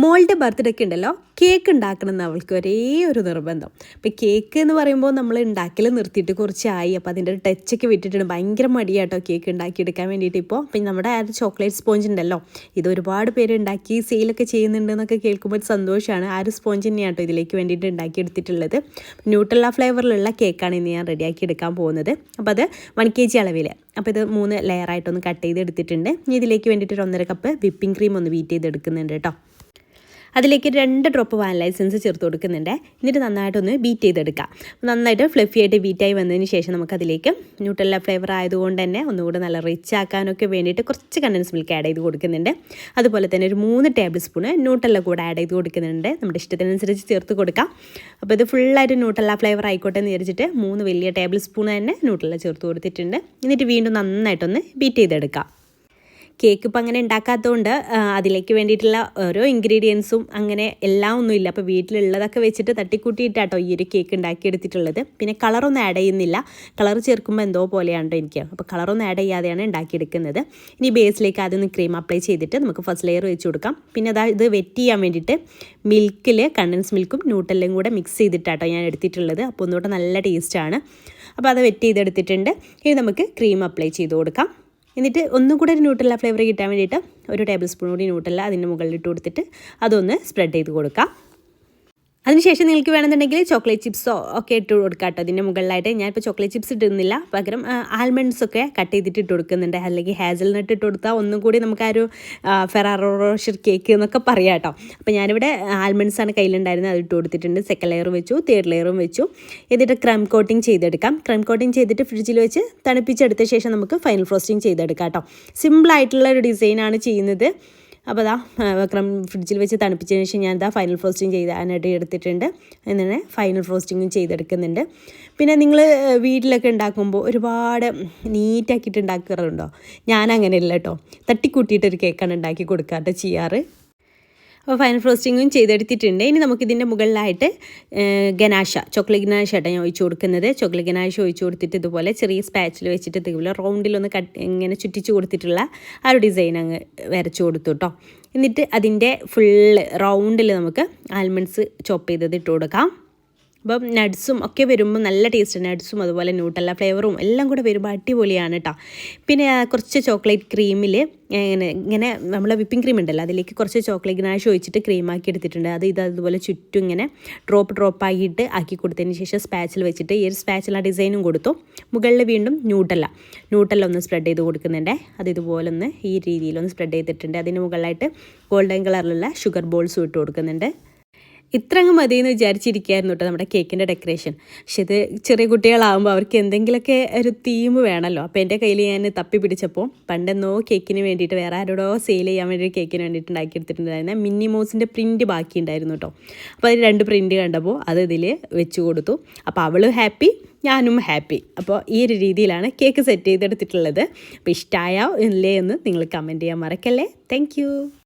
മോളുടെ ബർത്ത്ഡേക്ക് ഉണ്ടല്ലോ കേക്ക് ഉണ്ടാക്കണം എന്ന് അവൾക്ക് ഒരേ ഒരു നിർബന്ധം. അപ്പോൾ കേക്ക് എന്ന് പറയുമ്പോൾ നമ്മൾ ഉണ്ടാക്കൽ നിർത്തിയിട്ട് കുറച്ചായി. അപ്പോൾ അതിൻ്റെ ഒരു ടച്ചൊക്കെ വിട്ടിട്ടുണ്ട്. ഭയങ്കര മടിയാട്ടോ കേക്ക് ഉണ്ടാക്കിയെടുക്കാൻ വേണ്ടിയിട്ട്. ഇപ്പോൾ പിന്നെ നമ്മുടെ ആ ഒരു ചോക്ലേറ്റ് സ്പോഞ്ച് ഉണ്ടല്ലോ, ഇത് ഒരുപാട് പേര് ഉണ്ടാക്കി സെയിലൊക്കെ ചെയ്യുന്നുണ്ട് എന്നൊക്കെ കേൾക്കുമ്പോൾ ഒരു സന്തോഷമാണ്. ആ ഒരു സ്പോഞ്ച് തന്നെയാണ് കേട്ടോ ഇതിലേക്ക് വേണ്ടിയിട്ട് ഉണ്ടാക്കിയെടുത്തിട്ടുള്ളത്. ന്യൂട്രല്ല ഫ്ലേവറിലുള്ള കേക്കാണ് ഇന്ന് ഞാൻ റെഡിയാക്കി എടുക്കാൻ പോകുന്നത്. അപ്പോൾ അത് 1 kg അളവിൽ. അപ്പോൾ ഇത് 3 ലെയറായിട്ടൊന്ന് കട്ട് ചെയ്ത് എടുത്തിട്ടുണ്ട്. ഇതിലേക്ക് വേണ്ടിയിട്ട് ഒരു 1.5 കപ്പ് വിപ്പിംഗ് ക്രീം ഒന്ന് ബീറ്റ് ചെയ്തെടുക്കുന്നുണ്ട് കേട്ടോ. അതിലേക്ക് 2 ഡ്രോപ്പ് വാനില എസൻസ് ചേർത്ത് കൊടുക്കുന്നുണ്ട്. എന്നിട്ട് നന്നായിട്ടൊന്ന് ബീറ്റ് ചെയ്തെടുക്കാം. നന്നായിട്ട് ഫ്ലഫി ആയിട്ട് ബീറ്റായി വന്നതിന് ശേഷം നമുക്കതിലേക്ക് ന്യൂട്രല്ല ഫ്ലേവർ ആയതുകൊണ്ട് തന്നെ ഒന്നുകൂടെ നല്ല റിച്ച് ആക്കാനൊക്കെ വേണ്ടിയിട്ട് കുറച്ച് കണ്ടൻസ് മിൽക്ക് ആഡ് ചെയ്ത് കൊടുക്കുന്നുണ്ട്. അതുപോലെ തന്നെ ഒരു 3 ടേബിൾ സ്പൂണ് ന്യൂട്രല്ല കൂടെ ആഡ് ചെയ്ത് കൊടുക്കുന്നുണ്ട്. നമ്മുടെ ഇഷ്ടത്തിനനുസരിച്ച് ചേർത്ത് കൊടുക്കാം. അപ്പോൾ ഇത് ഫുള്ളായിട്ട് ന്യൂട്രല്ല ഫ്ലേവർ ആയിക്കോട്ടെ എന്ന് വിചാരിച്ചിട്ട് 3 വലിയ ടേബിൾ സ്പൂൺ തന്നെ ന്യൂട്രല്ല ചേർത്ത് കൊടുത്തിട്ടുണ്ട്. എന്നിട്ട് വീണ്ടും നന്നായിട്ടൊന്ന് ബീറ്റ് ചെയ്തെടുക്കാം. കേക്ക് ഇപ്പം അങ്ങനെ ഉണ്ടാക്കാത്തതുകൊണ്ട് അതിലേക്ക് വേണ്ടിയിട്ടുള്ള ഓരോ ഇൻഗ്രീഡിയൻസും അങ്ങനെ എല്ലാം ഒന്നുമില്ല. അപ്പോൾ വീട്ടിലുള്ളതൊക്കെ വെച്ചിട്ട് തട്ടിക്കൂട്ടിയിട്ടാട്ടോ ഈ ഒരു കേക്ക് ഉണ്ടാക്കിയെടുത്തിട്ടുള്ളത്. പിന്നെ കളറൊന്നും ആഡ് ചെയ്യുന്നില്ല. കളർ ചേർക്കുമ്പോൾ എന്തോ പോലെയാണ് എനിക്ക്. അപ്പോൾ കളറൊന്നും ആഡ് ചെയ്യാതെയാണ് ഉണ്ടാക്കിയെടുക്കുന്നത്. ഇനി ബേസിലേക്ക് ആദ്യം ക്രീം അപ്ലൈ ചെയ്തിട്ട് നമുക്ക് ഫസ്റ്റ് ലെയർ വെച്ച് കൊടുക്കാം. പിന്നെ ഇത് വെറ്റ് ചെയ്യാൻ വേണ്ടിയിട്ട് മിൽക്കിൽ കണ്ടൻസ് മിൽക്കും ന്യൂട്രല്ലയും കൂടെ മിക്സ് ചെയ്തിട്ടാട്ടോ ഞാൻ എടുത്തിട്ടുള്ളത്. അപ്പോൾ ഒന്നുകൂടെ നല്ല ടേസ്റ്റാണ്. അപ്പോൾ അത് വെറ്റ് ചെയ്തെടുത്തിട്ടുണ്ട്. ഇനി നമുക്ക് ക്രീം അപ്ലൈ ചെയ്ത് കൊടുക്കാം. എന്നിട്ട് ഒന്നും കൂടെ ഒരു ന്യൂട്രല്ല ഫ്ലേവർ കിട്ടാൻ വേണ്ടിയിട്ട് ഒരു ടേബിൾ സ്പൂൺ കൂടി ന്യൂട്രല്ല അതിൻ്റെ മുകളിൽ ഇട്ട് കൊടുത്തിട്ട് അതൊന്ന് സ്പ്രെഡ് ചെയ്ത് കൊടുക്കാം. അതിനുശേഷം നിങ്ങൾക്ക് വേണമെന്നുണ്ടെങ്കിൽ ചോക്ലേറ്റ് ചിപ്സോ ഒക്കെ ഇട്ട് കൊടുക്കാം കേട്ടോ. അതിൻ്റെ മുകളിലായിട്ട് ഞാനിപ്പോൾ ചോക്ലേറ്റ് ചിപ്സ് ഇടുന്നില്ല, പകരം ആൽമണ്ട്സൊക്കെ കട്ട് ചെയ്തിട്ട് ഇട്ട് കൊടുക്കുന്നുണ്ട്. അല്ലെങ്കിൽ ഹാസൽനട്ട് ഇട്ട് കൊടുത്താൽ ഒന്നും കൂടി നമുക്ക് ആ ഒരു ഫെറാറോ റോഷർ കേക്ക് എന്നൊക്കെ പറയാം കേട്ടോ. അപ്പോൾ ഞാനിവിടെ ആൽമണ്ട്സാണ് കയ്യിലുണ്ടായിരുന്നത്, അത് ഇട്ട് കൊടുത്തിട്ടുണ്ട്. സെക്കൻഡ് ലെയർ വെച്ചു, തേർഡ് ലെയറും വെച്ചു. എന്നിട്ട് ക്രം കോട്ടിങ് ചെയ്തെടുക്കാം. ക്രം കോട്ടിങ് ചെയ്തിട്ട് ഫ്രിഡ്ജിൽ വെച്ച് തണുപ്പിച്ചെടുത്ത ശേഷം നമുക്ക് ഫൈനൽ ഫ്രോസ്റ്റിംഗ് ചെയ്തെടുക്കാം കേട്ടോ. സിമ്പിളായിട്ടുള്ള ഒരു ഡിസൈനാണ് ചെയ്യുന്നത്. അപ്പോൾ ഫ്രിഡ്ജിൽ വെച്ച് തണുപ്പിച്ചതിന് ശേഷം ഞാൻ ഫൈനൽ ഫ്രോസ്റ്റിംഗ് ചെയ്താനായിട്ട് എടുത്തിട്ടുണ്ട്. അങ്ങനെ ഫൈനൽ ഫ്രോസ്റ്റിങ്ങും ചെയ്തെടുക്കുന്നുണ്ട്. പിന്നെ നിങ്ങൾ വീട്ടിലൊക്കെ ഉണ്ടാക്കുമ്പോൾ ഒരുപാട് നീറ്റാക്കിയിട്ട് ഉണ്ടാക്കാറുണ്ടോ? ഞാനങ്ങനെയല്ല കേട്ടോ, തട്ടിക്കൂട്ടിയിട്ടൊരു കേക്കാണ് ഉണ്ടാക്കി കൊടുക്കാറ് ചെയ്യാറ്. അപ്പോൾ ഫൈനൽ ഫ്രോസ്റ്റിങ്ങും ചെയ്തെടുത്തിട്ടുണ്ട്. ഇനി നമുക്കിതിൻ്റെ മുകളിലായിട്ട് ചോക്ലേറ്റ് ഗനാഷ ആട്ടോ ഞാൻ ഒഴിച്ച് കൊടുക്കുന്നത്. ചോക്ലേറ്റ് ഗനാഷ ഒഴിച്ച് കൊടുത്തിട്ട് ഇതുപോലെ ചെറിയ സ്പാച്ചിൽ വെച്ചിട്ട് ഇതുപോലെ റൗണ്ടിലൊന്ന് ഇങ്ങനെ ചുറ്റിച്ച് കൊടുത്തിട്ടുള്ള ആ ഒരു ഡിസൈൻ അങ്ങ് വരച്ച് കൊടുത്തു കേട്ടോ. എന്നിട്ട് അതിൻ്റെ ഫുള്ള് റൗണ്ടിൽ നമുക്ക് ആൽമണ്ട്സ് ചോപ്പ് ചെയ്തത് ഇട്ട് കൊടുക്കാം. അപ്പം നട്ട്സും ഒക്കെ വരുമ്പോൾ നല്ല ടേസ്റ്റ്. നട്ട്സും അതുപോലെ ന്യൂട്രല്ല ഫ്ലേവറും എല്ലാം കൂടെ വരുമ്പോൾ അടിപൊളിയാണ് കേട്ടോ. പിന്നെ കുറച്ച് ചോക്ലേറ്റ് ക്രീമിൽ ഇങ്ങനെ നമ്മളെ വിപ്പിംഗ് ക്രീം ഉണ്ടല്ലോ, അതിലേക്ക് കുറച്ച് ചോക്ലേറ്റ് ഗനാഷ് ഒഴിച്ചിട്ട് ക്രീമാക്കി എടുത്തിട്ടുണ്ട്. അതുപോലെ ചുറ്റും ഇങ്ങനെ ഡ്രോപ്പായിട്ട് ആക്കി കൊടുത്തതിന് ശേഷം സ്പാച്ചിൽ വെച്ചിട്ട് ഈ ഒരു സ്പാച്ചിൽ ആ ഡിസൈനും കൊടുത്തു. മുകളിൽ വീണ്ടും ന്യൂട്രല്ല ഒന്ന് സ്പ്രെഡ് ചെയ്ത് കൊടുക്കുന്നുണ്ട്. അത് ഇതുപോലെ ഒന്ന് ഈ രീതിയിലൊന്ന് സ്പ്രെഡ് ചെയ്തിട്ടുണ്ട്. അതിന് മുകളിലായിട്ട് ഗോൾഡൻ കളറിലുള്ള ഷുഗർ ബോൾസും ഇട്ട് കൊടുക്കുന്നുണ്ട്. ഇത്രങ്ങ് മതിയെന്ന് വിചാരിച്ചിരിക്കുകയായിരുന്നു കേട്ടോ നമ്മുടെ കേക്കിൻ്റെ ഡെക്കറേഷൻ. പക്ഷെ ഇത് ചെറിയ കുട്ടികളാകുമ്പോൾ അവർക്ക് എന്തെങ്കിലുമൊക്കെ ഒരു തീം വേണമല്ലോ. അപ്പോൾ എൻ്റെ കയ്യിൽ ഞാൻ തപ്പി പിടിച്ചപ്പോൾ പണ്ടെന്നോ കേക്കിന് വേണ്ടിയിട്ട് വേറെ ആരോടോ സെയിൽ ചെയ്യാൻ വേണ്ടി കേക്കിന് വേണ്ടിയിട്ട് ഉണ്ടാക്കിയെടുത്തിട്ടുണ്ടായിരുന്ന മിന്നി മൗസിൻ്റെ പ്രിൻറ്റ് ബാക്കി ഉണ്ടായിരുന്നു കേട്ടോ. അപ്പോൾ അതിൽ 2 പ്രിൻറ്റ് കണ്ടപ്പോൾ അത് ഇതിൽ വെച്ച് കൊടുത്തു. അപ്പോൾ അവൾ ഹാപ്പി, ഞാനും ഹാപ്പി. അപ്പോൾ ഈ ഒരു രീതിയിലാണ് കേക്ക് സെറ്റ് ചെയ്തെടുത്തിട്ടുള്ളത്. അപ്പോൾ ഇഷ്ടമായോ ഇല്ലേ എന്ന് നിങ്ങൾ കമൻറ്റ് ചെയ്യാൻ മറക്കല്ലേ. താങ്ക്